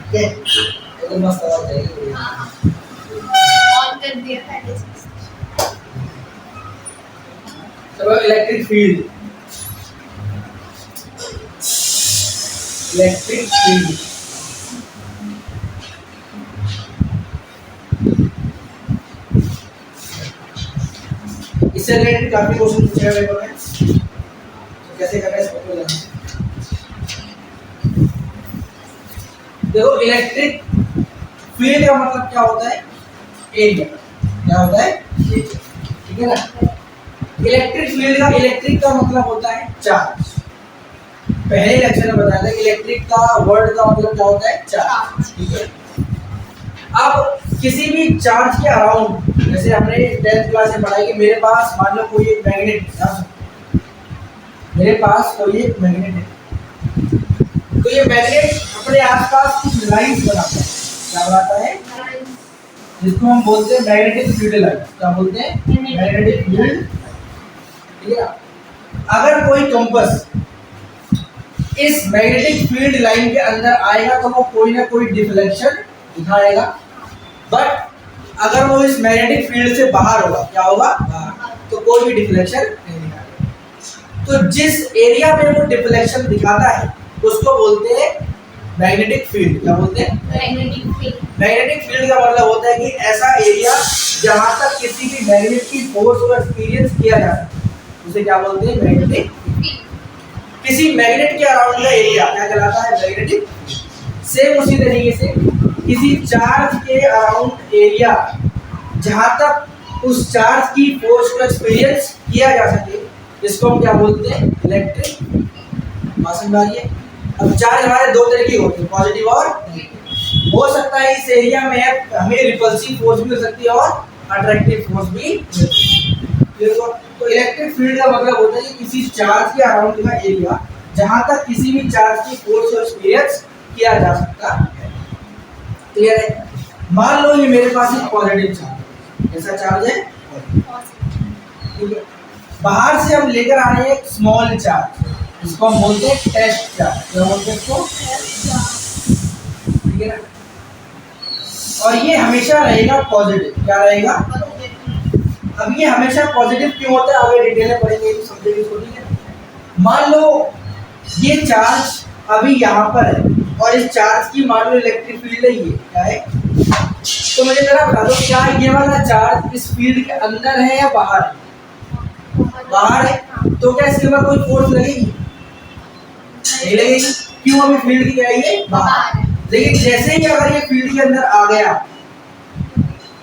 ठीक है, तो मस्त आवाज आएगी। ऑन कर दिया पहले से। चलो इलेक्ट्रिक फील्ड, इलेक्ट्रिक फील्ड इससे रिलेटेड काफी क्वेश्चन पूछे गए पेपर में, तो कैसे करना है इसको जानना। देखो इलेक्ट्रिक फील्ड का मतलब क्या होता है, एरिया। क्या होता है, ठीक है ना। इलेक्ट्रिक फील्ड का, इलेक्ट्रिक का मतलब होता है चार्ज। पहले लेक्चर में बताया था इलेक्ट्रिक का वर्ड का मतलब क्या होता है, चार्ज। ठीक है, अब किसी भी चार्ज के अराउंड, जैसे हमने 10th क्लास में पढ़ा कि मेरे पास मान लो कोई एक मैग्नेट है, मेरे पास कोई एक मैग्नेट है, तो ये मैग्नेट अपने आसपास कुछ लाइंस बनाता है। क्या बनाता है, जिसको हम बोलते हैं मैग्नेटिक फील्ड लाइन। क्या बोलते हैं, मैग्नेटिक फील्ड। ठीक है, अगर कोई कंपास इस मैग्नेटिक फील्ड लाइन के अंदर आएगा तो वो कोई ना कोई डिफ्लेक्शन दिखाएगा, बट अगर वो इस मैग्नेटिक फील्ड से बाहर होगा, क्या होगा, बाहर, तो कोई भी डिफ्लेक्शन नहीं दिखाएगा। तो जिस एरिया में वो डिफ्लेक्शन दिखाता है उसको बोलते हैं मैग्नेटिक फील्ड। क्या बोलते हैं, मैग्नेटिक फील्ड। मैग्नेटिक फील्ड का मतलब होता है कि ऐसा एरिया जहां तक किसी भी मैग्नेट की फोर्स को एक्सपीरियंस किया जा सकता है, उसे क्या बोलते हैं, मैग्नेटिक। किसी मैग्नेट के अराउंड का एरिया क्या कहलाता है, मैग्नेटिक। सेम उसी तरीके से किसी चार्ज के अराउंड एरिया जहां तक उस चार्ज की फोर्स को एक्सपीरियंस किया जा सके, इसको हम क्या बोलते हैं, इलेक्ट्रिक। समझ में आ रही है। अब चार्ज हमारे दो तरह के होते हैं, पॉजिटिव और नेगेटिव। हो सकता है इस एरिया में हमें रिपल्सिव फोर्स भी मिल सकती है और अट्रैक्टिव फोर्स भी मिल सकती है। तो इलेक्ट्रिक फील्ड का मतलब होता है कि किसी चार्ज के अराउंड का एरिया जहां तक किसी भी चार्ज की फोर्स को एक्सपीरियंस किया जा सकता है। क्लियर है। मान लो ये मेरे पास एक पॉजिटिव चार्ज, ऐसा चार्ज है, ठीक है। बाहर से हम लेकर आ रहे हैं एक स्मॉल चार्ज, इसको हम बोलते हैं टेस्ट चार्ज। क्या बोलते हैं इसको, ठीक है ना। और ये हमेशा रहेगा पॉजिटिव। क्या रहेगा, अब ये हमेशा पॉजिटिव क्यों होता है, आगे डिटेल में पढ़ेंगे तो समझेंगे इसको। ठीक है, मान लो ये चार्ज अभी यहाँ पर है और इस चार्ज की मान लो इलेक्ट्रिक फील्ड है, ये क्या है, तो मुझे जरा बता दो क्या ये वाला चार्ज इस फील्ड के अंदर है या बाहर है, बाहर है, तो क्या इसके ऊपर कोई फोर्स लगेगी, नहीं लगेगी। क्यों, अभी फील्ड की क्या है, ये बाहर। लेकिन जैसे ही अगर ये फील्ड के अंदर आ गया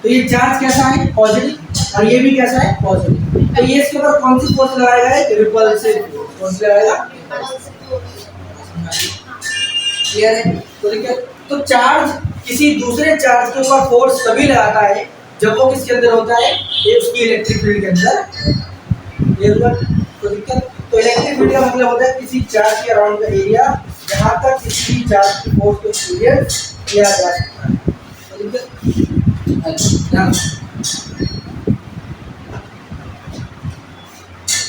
तो ये चार्ज कैसा है, पॉजिटिव, और ये भी कैसा है, पॉजिटिव। तो ये इसके ऊपर कौन सी फोर्स लगाएगा, रिपल्सिव फोर्स। कौन सी लगाएगा, क्लियर है। तो देखिए, तो चार्ज किसी दूसरे चार्ज के ऊपर फोर्स तभी लगाता है जब वो किसके अंदर होता है, ये उसकी इलेक्ट्रिक फील्ड के अंदर। ये तो दिक्कत, तो इलेक्ट्रिक फील्ड का मतलब होता है किसी चार्ज के अराउंड का एरिया जहां तक किसी भी चार्ज की फोर्स को एक्सपीरियंस किया जा सकता है। तो दिक्कत,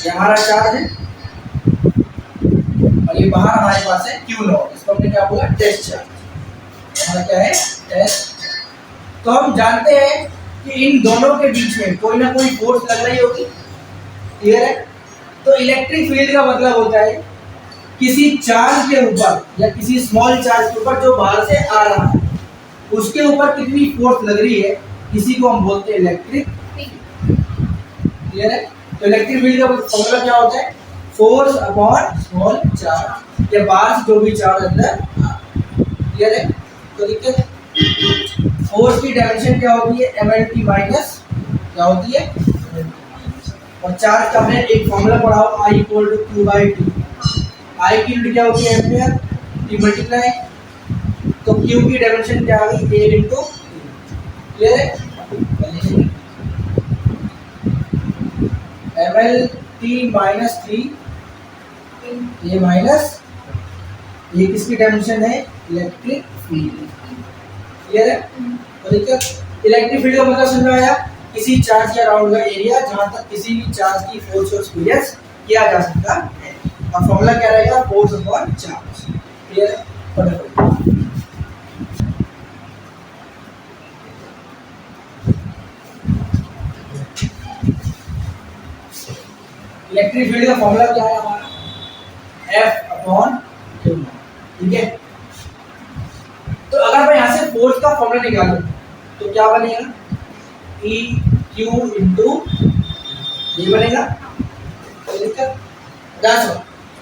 ये हमारा चार्ज है और ये बाहर हमारे पास है Q0, इसको हमने क्या बोला, टेस्ट चार्ज। हमारा क्या है, टेस्ट। तो हम जानते हैं कि इन दोनों के बीच में कोई ना कोई फोर्स लग रही होगी, क्लियर है। तो इलेक्ट्रिक फील्ड का मतलब होता है किसी चार्ज के ऊपर या किसी स्मॉल चार्ज के ऊपर जो बाहर से आ रहा है उसके ऊपर कितनी फोर्स लग रही है, इसी को हम बोलते हैं इलेक्ट्रिक, क्लियर है। तो इलेक्ट्रिक फील्ड का फॉर्मूला क्या होता है, फोर्स अपॉन स्मॉल चार्ज, या बाहर से जो भी चार्ज अंदर, क्लियर है। तो देखिए फोर्स की डायमेंशन क्या होती है, mlt माइनस क्या होती है, और चार्ज का हमने एक फॉर्मूला पढ़ा हो, I equal to Q/T। I की यूनिट क्या होती है, एम्पियर, T मल्टीप्लाई, तो Q की डायमेंशन क्या आ गई, A इंटू, क्लियर है। mlt माइनस 3, ये माइनस, ये किसकी डायमेंशन है, इलेक्ट्रिक फील्ड, क्लियर है। तो देखिए इलेक्ट्रिक फील्ड का मतलब समझ में आया, किसी चार्ज के अराउंड का एरिया जहां तक किसी भी चार्ज की फोर्स को एक्सपीरियंस किया जा सकता है। और फॉर्मूला क्या रहेगा, फोर्स अपॉन चार्ज, क्लियर है। इलेक्ट्रिक फील्ड का फॉर्मूला क्या है हमारा F/Q, ठीक है। तो अगर मैं यहाँ से फोर्स का फॉर्मूला निकालूं तो क्या बनेगा EQ इंटू ये बनेगा, कोई दिक्कत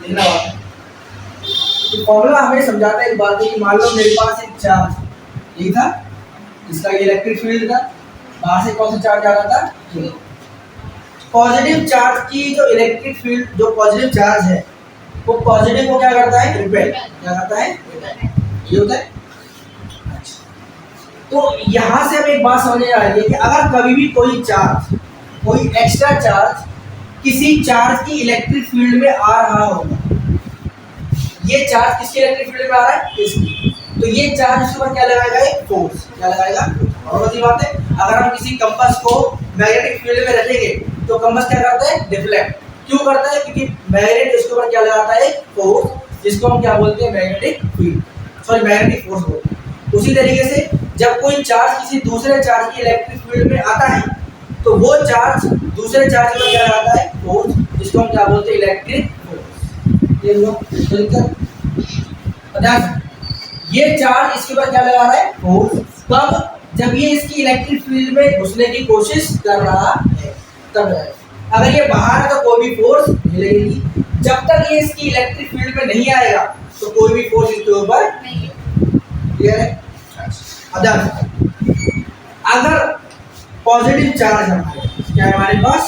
लिखना होगा। तो फॉर्मूला हमें समझाता है एक बात है कि मान लो मेरे पास एक चार्ज ये था, इसका इलेक्ट्रिक फील्ड था, बाहर से कौन सा चार्ज आ रहा था, पॉजिटिव चार्ज की जो इलेक्ट्रिक फील्ड जो पॉजिटिव चार्ज है वो पॉजिटिव को क्या करता है, रिपेल, क्या करता है, ये होता है। तो यहाँ से हमें एक बात समझ आ रही है कि अगर कभी भी कोई चार्ज, कोई एक्स्ट्रा चार्ज किसी चार्ज की इलेक्ट्रिक फील्ड में आ रहा होगा, ये चार्ज किसकी इलेक्ट्रिक फील्ड में आ रहा है, इसकी, तो ये चार्ज इसके ऊपर क्या लगाएगा, एक फोर्स, क्या लगाएगा। और बड़ी बात है, अगर हम किसी कंपास को मैग्नेटिक फील्ड में रखेंगे तो कंपास क्या करता है, डिफ्लेक्ट, क्यों करता है, क्योंकि मैग्नेट इसके ऊपर क्या लगाता है, फोर्स, जिसको हम क्या बोलते हैं, magnetic field, sorry magnetic force बोलते हैं। उसी तरीके से जब कोई चार्ज किसी दूसरे चार्ज की इलेक्ट्रिक फील्ड में आता है तो वो चार्ज दूसरे चार्ज पर क्या लगाता है, फोर्स, जिसको हम क्या बोलते हैं, इलेक्ट्रिक फोर्स। ये लो ये चार्ज इसके ऊपर क्या लगा रहा है, फोर्स, कब, जब ये इसकी इलेक्ट्रिक फील्ड में घुसने की कोशिश कर रहा है तब है। अगर ये बाहर है तो कोई भी फोर्स नहीं लगेगी, जब तक ये इसकी इलेक्ट्रिक फील्ड में नहीं आएगा तो कोई भी फोर्स इसके ऊपर नहीं, क्लियर है। अगर पॉजिटिव चार्ज हमारे क्या है, हमारे पास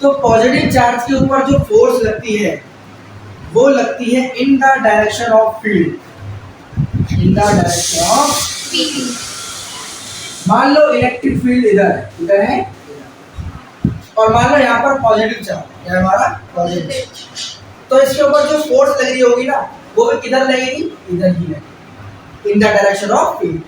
तो पॉजिटिव चार्ज के ऊपर जो फोर्स लगती है वो लगती है in the direction of field, in the direction of field. मान लो इलेक्ट्रिक फील्ड इधर है और मान लो यहाँ पर पॉजिटिव चार्ज है हमारा पॉजिटिव, तो इसके ऊपर जो फोर्स लग रही होगी ना वो भी किधर लगेगी, इधर ही लगेगी, in the direction of field,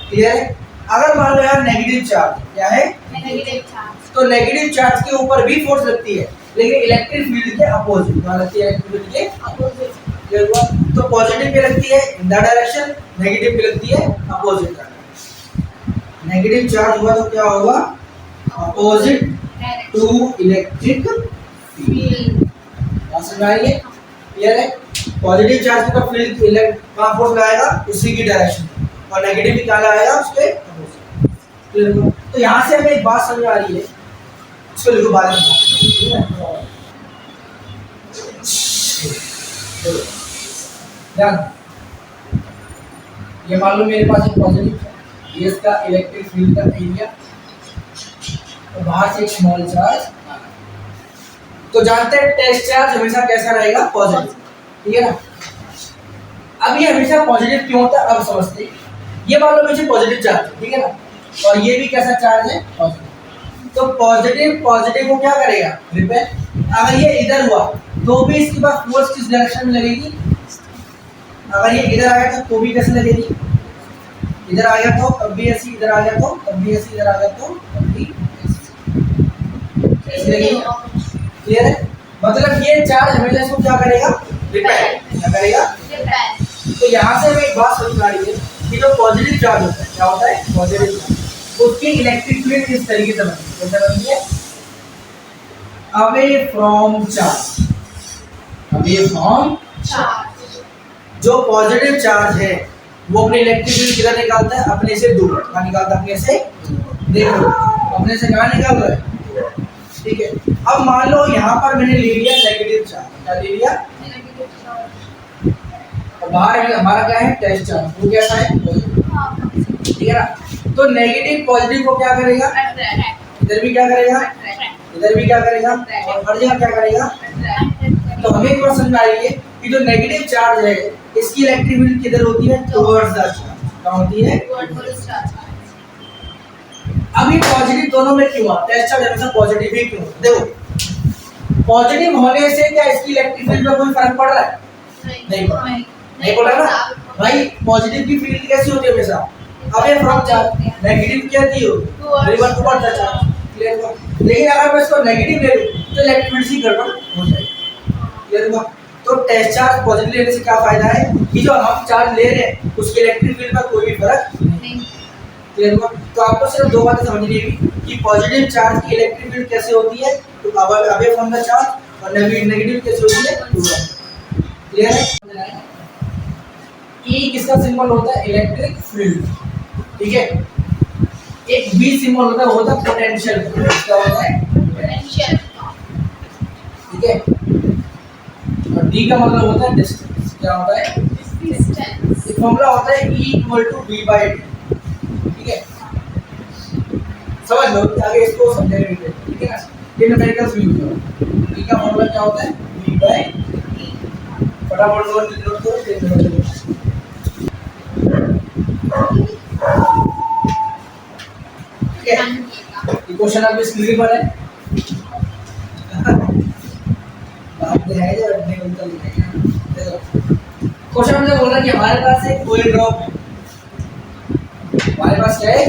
clear है। अगर मान लो यार नेगेटिव चार्ज, क्या है, नेगेटिव चार्ज, तो नेगेटिव चार्ज के ऊपर भी फोर्स लगती है लेकिन इलेक्ट्रिक फील्ड के अपोजिट, क्या लगती है, इलेक्ट्रिक फील्ड के अपोजिट, क्लियर हुआ। तो पॉजिटिव पे लगती है इन द डायरेक्शन, नेगेटिव पे लगती है अपोजिट डायरेक्शन। नेगेटिव चार्ज हुआ तो क्या होगा, अपोजिट टू इलेक्ट्रिक फील्ड, समझ आ रही है, क्लियर है। पॉजिटिव चार्ज के ऊपर फील्ड कहाँ फोर्स लगाएगा, उसी की डायरेक्शन, और नेगेटिव भी कहाँ लगाएगा, उसके अपोजिट, क्लियर हुआ। तो यहाँ से हमें एक बात समझ आ रही है, इसको लिखो बाद में, ठीक है। ध्यान, ये मान लो मेरे पास एक पॉजिटिव है, ये इसका इलेक्ट्रिक फील्ड का एरिया, तो बाहर से एक स्मॉल चार्ज, तो जानते हैं टेस्ट चार्ज हमेशा कैसा रहेगा, पॉजिटिव, ठीक है ना। अब ये हमेशा पॉजिटिव क्यों होता है अब समझते हैं। ये मान लो मुझे पॉजिटिव चार्ज, ठीक है ना, और ये भी कैसा चार्ज है, पॉजिटिव, तो पॉजिटिव को क्या करेगा, रिपेल। अगर ये इधर हुआ तो भी इसके पास फोर्स किस डायरेक्शन में लगेगी, अगर ये इधर आया तो भी कैसे लगेगी, इधर आ गया तो तब भी ऐसी, इधर आ गया तो तब भी ऐसी, इधर आ गया तो तब भी ऐसे लगेगी, क्लियर है। मतलब ये चार्ज हमेशा इसको क्या करेगा, रिपेल, क्या करेगा, तो यहाँ से हमें एक बात समझ आ रही है कि जो पॉजिटिव चार्ज होता है, क्या होता है, पॉजिटिव चार्ज, उसकी इलेक्ट्रिक फील्ड इस तरीके से बनती है, कैसे बनती है, away from charge, away from charge, जो पॉजिटिव चार्ज है वो अपनी इलेक्ट्रिक फील्ड किधर निकालता है, अपने से दूर, कहाँ निकालता है, अपने से, देखो अपने से कहाँ निकाल रहा है, ठीक है। अब मान लो यहाँ पर मैंने ले लिया नेगेटिव चार्ज, क्या ले लिया, नेगेटिव चार्ज, और बाहर हमारा क्या है, टेस्ट चार्ज, वो कैसा है, पॉजिटिव, ठीक है ना। तो नेगेटिव पॉजिटिव को क्या करेगा, इधर भी क्या करेगा, इधर भी क्या करेगा, और हर जगह क्या करेगा। तो हमें एक बात समझ आ रही है कि जो नेगेटिव चार्ज है इसकी इलेक्ट्रिक फील्ड किधर होती है, टुवर्ड्स द चार्ज, क्या होती है, अब ये पॉजिटिव दोनों में क्यों आता है, टेस्ट चार्ज हमेशा पॉजिटिव ही क्यों, देखो पॉजिटिव होने से क्या इसकी इलेक्ट्रिक फील्ड में कोई फर्क पड़ रहा है, नहीं पड़ रहा, नहीं पड़ रहा ना भाई। पॉजिटिव की फील्ड कैसी होती है हमेशा, अवे फ्रॉम चार्ज, नेगेटिव क्या दी हो, reverse towards the charge, clear हुआ। लेकिन अगर मैं इसको नेगेटिव ले लूं तो इलेक्ट्रिक फील्ड ही गड़बड़ हो जाएगी, क्लियर हुआ। तो टेस्ट चार्ज पॉजिटिव लेने से क्या फायदा है कि जो हम चार्ज ले रहे हैं उसके इलेक्ट्रिक फील्ड में कोई भी फर्क नहीं, क्लियर हुआ? तो आपको सिर्फ दो बातें समझनी है कि पॉजिटिव चार्ज की इलेक्ट्रिक फील्ड कैसे होती है, तो अवे फ्रॉम द चार्ज, और नेगेटिव कैसे होती है, टुवर्ड। क्लियर है? ई किसका सिंबल होता है? Electric field. ठीक है, एक बी सिंबल होता है पोटेंशियल। क्या होता है? पोटेंशियल। ठीक है, और डी का मतलब होता है डिस्टेंस। क्या होता है? डिस्टेंस। एक फॉर्मूला होता है E = V/d। ठीक है, समझ लो, आगे इसको समझेंगे। ठीक है ना, ये न्यूमेरिकल्स भी यूज करो। E का फॉर्मूला क्या होता है? V/d। फटाफट नोट करो, देख लो। ठीक है, ये क्वेश्चन आपके स्क्रीन पर है। आप दिखाइए जो अपने उत्तर लिखेंगे। देखो, क्वेश्चन हमने बोला कि हमारे पास एक कोयल ड्रॉप है। हमारे पास क्या है?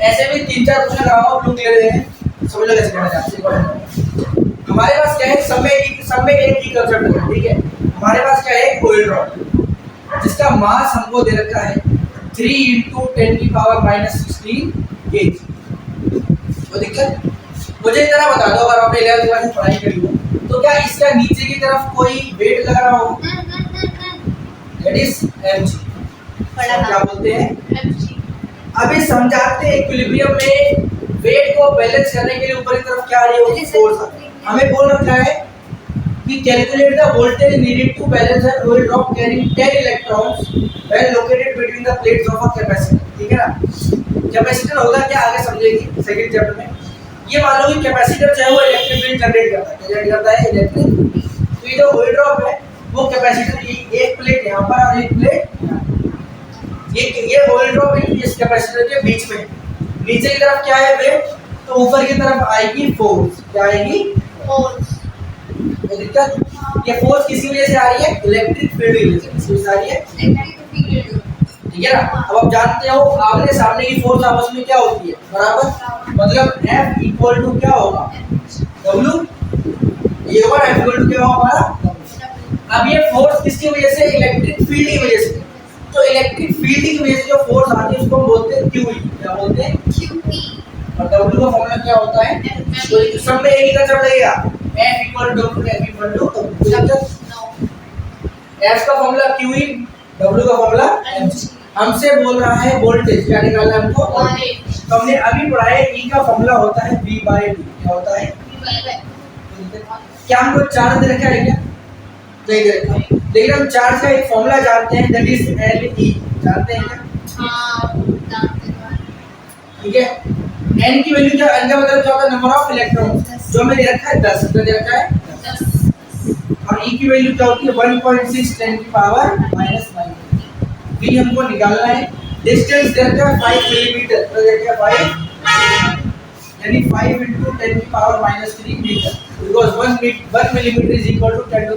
ऐसे भी 3-4 क्वेश्चन लगाओ, ब्लू क्लियर है, समझ लो कैसे करना है। हमारे पास क्या है? सब में एक ही कंसेप्ट है। ठीक है, हमारे पास क्या है? कोयल ड्रॉप, जिसका मास हमको दे रखा है 3 × 10⁻⁻16 kg। तो दिक्कत, मुझे जरा बता दो, अगर आपने 11th क्लास में पढ़ाई करी हो तो क्या इसका नीचे की तरफ कोई वेट लग रहा हो? That is mg। क्या बोलते हैं? mg। अभी समझाते हैं इक्विलिब्रियम में वेट को बैलेंस करने के लिए ऊपर की तरफ क्या आ रही होगी? फोर्स। हमें बोल रखा है कि calculate the voltage needed to balance a coil drop carrying 10 electrons when located between the plates of a capacitor. ठीक है ना, कैपेसिटर होगा क्या, आगे समझेंगे सेकंड चैप्टर में। ये मान लो कि कैपेसिटर जो है वो इलेक्ट्रिक फील्ड जनरेट करता है। जनरेट करता है इलेक्ट्रिक। तो ये जो कोयल ड्रॉप है वो कैपेसिटर की एक प्लेट यहाँ पर और एक प्लेट यहाँ। ये कोयल ड्रॉप इस कैपेसिटर के बीच में। नीचे की तरफ क्या है? वेट। तो ऊपर की तरफ आएगी फोर्स। क्या आएगी? फोर्स। तो दिक्कत, ये फोर्स किसी वजह से आ रही है? इलेक्ट्रिक फील्ड की वजह से। किस वजह से आ रही है? Electric field. ठीक है ना। अब आप जानते हो आमने सामने की फोर्स आपस में क्या होती है? बराबर। मतलब F = क्या होगा? W। ये होगा F = क्या होगा हमारा? अब ये फोर्स किसकी वजह से? इलेक्ट्रिक फील्ड की वजह से। तो इलेक्ट्रिक फील्ड की वजह से जो फोर्स आती है उसको हम बोलते हैं QE। क्या बोलते हैं? QE। और W का फॉर्मूला क्या होता है? तो सब में एक ही कंसेप्ट रहेगा, F = W, F = W। F का फॉर्मूला QE, W का फॉर्मूला mg। हमसे बोल रहा है वोल्टेज क्या निकालना है हमको? तो हमने अभी पढ़ा है E का फॉर्मूला होता है V/d। क्या होता है? क्या हमको चार्ज दे रखा है क्या? नहीं दे रखा, लेकिन हम चार्ज का एक फॉर्मूला जानते हैं, दैट इज Le। जानते हैं क्या? ठीक है, n की वैल्यू क्या? n का मतलब क्या होता है? Number of electrons. जो हमें दे रखा है 10, कितना दे रखा है? 10। और E की वैल्यू क्या होती है? 1.6 10⁻⁻9। V हमको निकालना है। डिस्टेंस दे रखा है 5 मिलीमीटर। तो दे रखा है 5, यानी 5 × 10⁻³ metre, because 1 millimetre is equal to 10⁻³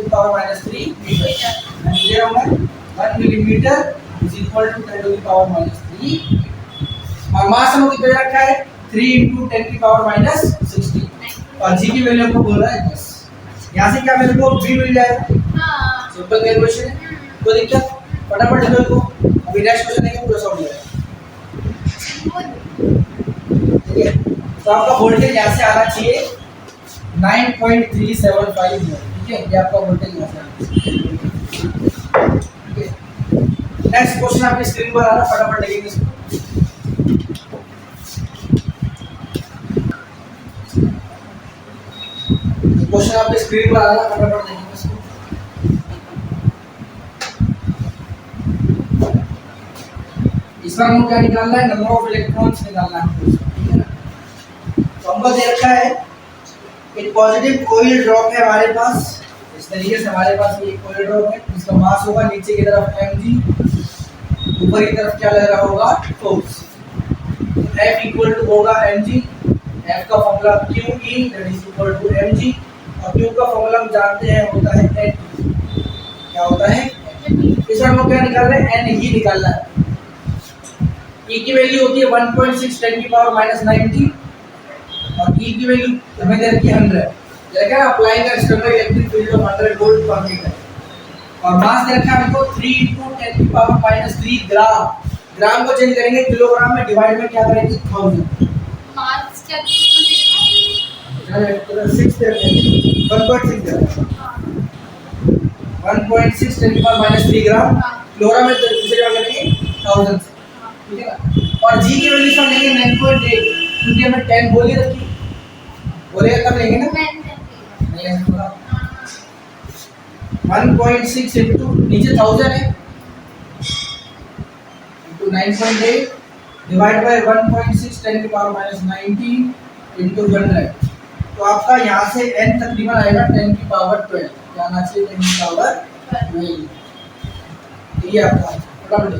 metre. यानी ये होगा 1 मिलीमीटर इज इक्वल टू 10⁻³ और मास हमको कितना रखा है? 3 × 10⁻16। और g की वैल्यू हमको बोल रहा है 10। यहाँ से क्या मेरे को v मिल जाएगा। सिंपल कैलकुलेशन है, कोई दिक्कत? फटाफट लिखो इसको। अभी नेक्स्ट क्वेश्चन है, पूरा सॉल्व हो जाएगा। ठीक है, तो आपका वोल्टेज यहाँ से आना चाहिए 9.375 वोल्ट। ठीक है, ये आपका वोल्टेज यहाँ से आना चाहिए। ठीक है, नेक्स्ट क्वेश्चन आपकी स्क्रीन पर आ रहा है, फटाफट लिखेंगे इसको। क्वेश्चन आपके स्क्रीन पर आ रहा है, फटाफट देखेंगे इसको। इसमें हमको क्या निकालना है? नंबर ऑफ इलेक्ट्रॉन्स निकालना है। ठीक है ना, तो हमको दे रखा है एक पॉजिटिव कोयल ड्रॉप है हमारे पास। इस तरीके से हमारे पास ये कोयल ड्रॉप है, जिसका मास होगा नीचे की तरफ mg, ऊपर की तरफ क्या लग रहा होगा? फोर्स। F = होगा mg। F का formula QE, that is equal to mg। और Q का फॉर्मूला हम जानते हैं होता है N। क्या होता है? इस बार हमको क्या निकालना है? N ही निकालना है। E की वैल्यू होती है 1.6 10⁻⁻90 और E की वैल्यू हमें दे रखी है 100। देखा ना, applying the external electric field of 100 volt पर मीटर। और मास दे रखा है हमको 3 × 10⁻³ ग्राम। ग्राम को चेंज करेंगे किलोग्राम में, डिवाइड में क्या करेंगे 1000। मास क्या कितना देखो? 6 दे देंगे, 1.6 दे देंगे, 1.6 10 की पावर -3 ग्राम। हाँ। किलोग्राम में दूसरे क्या करेंगे 1000 से, ठीक है ना। और जी की वैल्यू हम लेंगे 9.8, क्योंकि हमें 10 बोली रखी, बोलेगा तब लेंगे ना, मैन नहीं ऐसा थोड़ा। 1.6 इंटू नीचे 1000 है, इंटू 9.8 डिवाइड बाय 1.6 10 की पावर -19 इंटू 100। तो आपका यहाँ से n तकरीबन आएगा 10 की पावर 12, क्या आना चाहिए 10 की पावर 12। ये आपका फटाफट